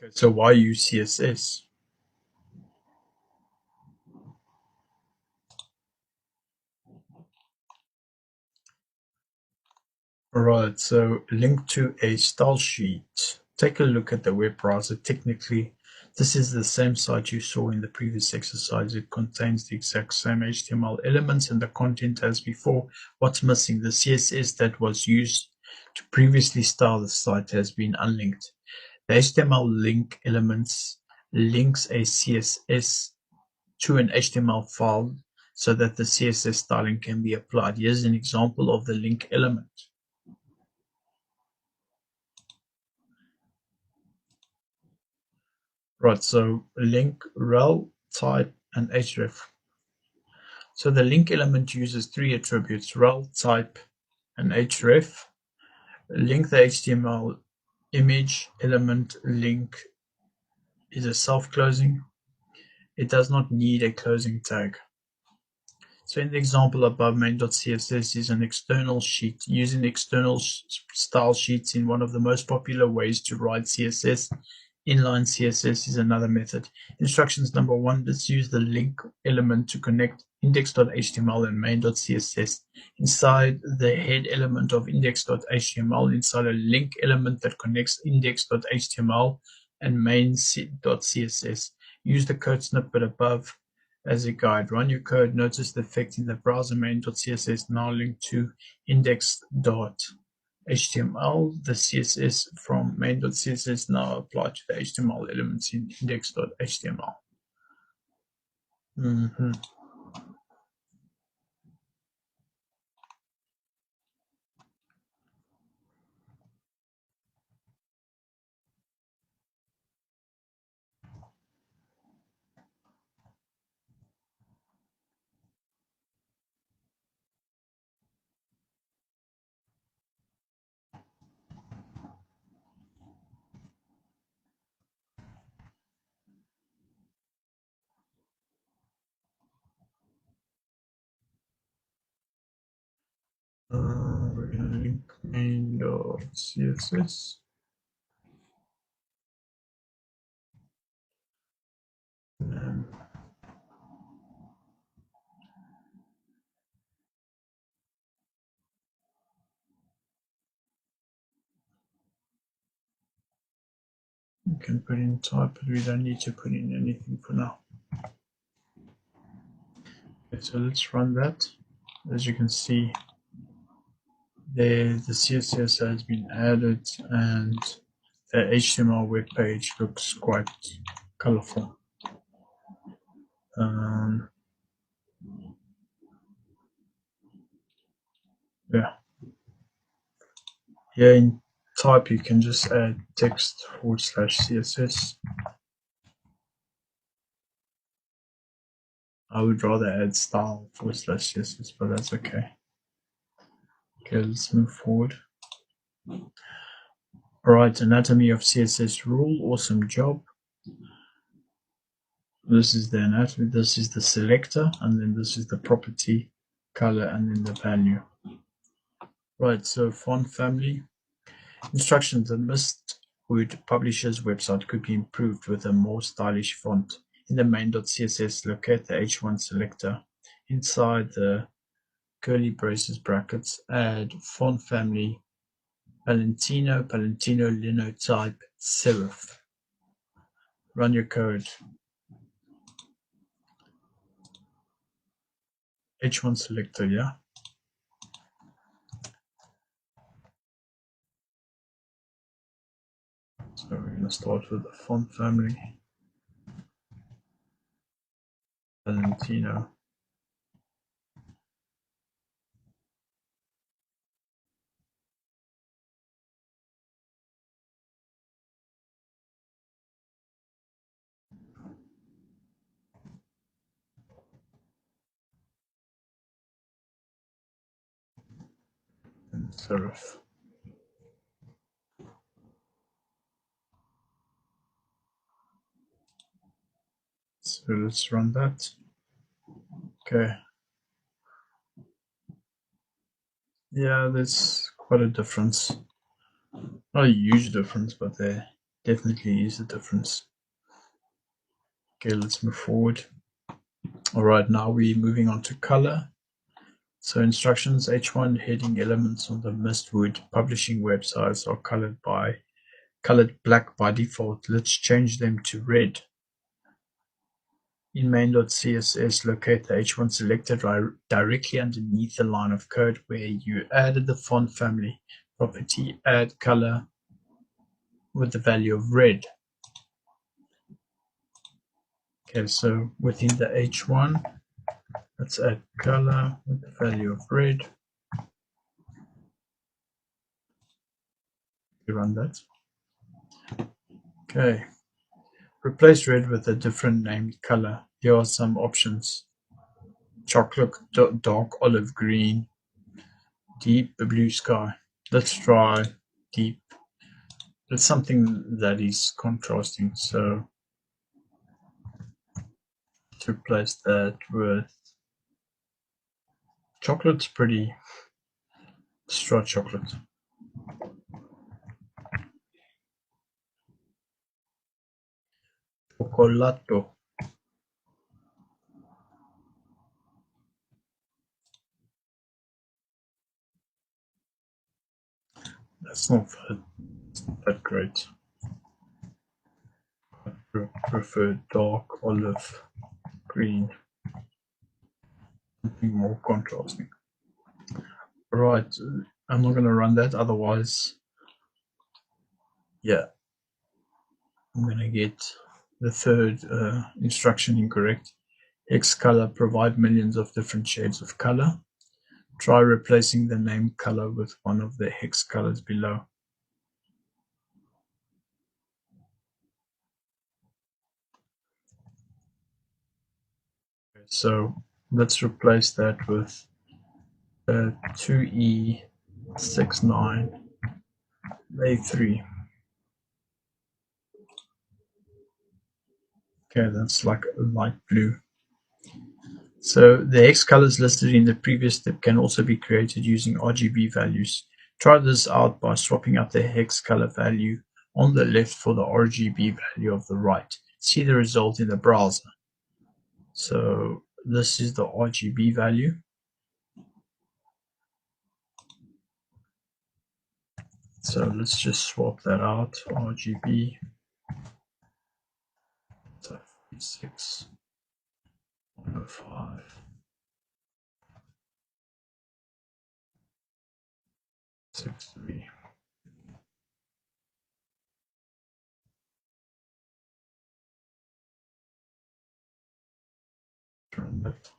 Okay, so why use CSS? Alright, so link to a style sheet. Take a look at the web browser. Technically, this is the same site you saw in the previous exercise. It contains the exact same HTML elements and the content as before. What's missing? The CSS that was used to previously style the site has been unlinked. The HTML link elements links a CSS to an HTML file so that the CSS styling can be applied. Here's an example of the link element. Right, so link, rel, type, and href. So the link element uses three attributes: rel, type, and href. Link, the HTML image element link, is a self-closing. It does not need a closing tag. So in the example above, main.css is an external sheet. Using external style sheets in one of the most popular ways to write CSS. Inline CSS is another method. Instructions number 1, let's use the link element to connect index.html and main.css. Inside the head element of index.html, inside a link element that connects index.html and main.css. Use the code snippet above as a guide. Run your code. Notice the effect in the browser main.css now linked to index.html. The CSS from main.css now apply to the HTML elements in index.html. We're going to link main.css. You can put in type, but we don't need to put in anything for now. Okay, so let's run that. As you can see, there the CSS has been added and the HTML web page looks quite colorful. Yeah. Here in type, you can just add text /CSS. I would rather add style /CSS, but that's okay. Okay, let's move forward. Alright, anatomy of CSS rule. Awesome job. This is the anatomy, this is the selector, and then this is the property, color, and then the value. Right, so font family. Instructions. The Mistwood Publisher's website could be improved with a more stylish font. In the main.css, locate the H1 selector. Inside the curly braces brackets, add font family Palentino, Linotype, Serif. Run your code. H1 selector, yeah? So we're going to start with the font family. Palentino. And serif. So let's run that. Okay. Yeah, there's quite a difference. Not a huge difference, but there. definitely is a difference. Okay, let's move forward. All right, now we're moving on to color. So instructions, H1 heading elements on the Mistwood publishing websites are colored black by default. Let's change them to red. In main.css, locate the H1 selector directly underneath the line of code where you added the font family property, add color with the value of red. Okay, so within the H1, let's add color with the value of red. We run that. Okay. Replace red with a different named color. Here are some options: chocolate, dark olive green, deep blue sky. Let's try deep. It's something that is contrasting, so to replace that with chocolate's pretty straw chocolate. Chocolato. That's not that great. I prefer dark olive green. Something more contrasting. Right, I'm not gonna run that, otherwise, yeah, I'm gonna get the third instruction incorrect. Hex color, provide millions of different shades of color. Try replacing the name color with one of the hex colors below. So let's replace that with 2E69A3. Okay, that's like a light blue. So the hex colors listed in the previous step can also be created using RGB values. Try this out by swapping out the hex color value on the left for the RGB value of the right. See the result in the browser. So this is the RGB value. So let's just swap that out. RGB 605 63. Turn that.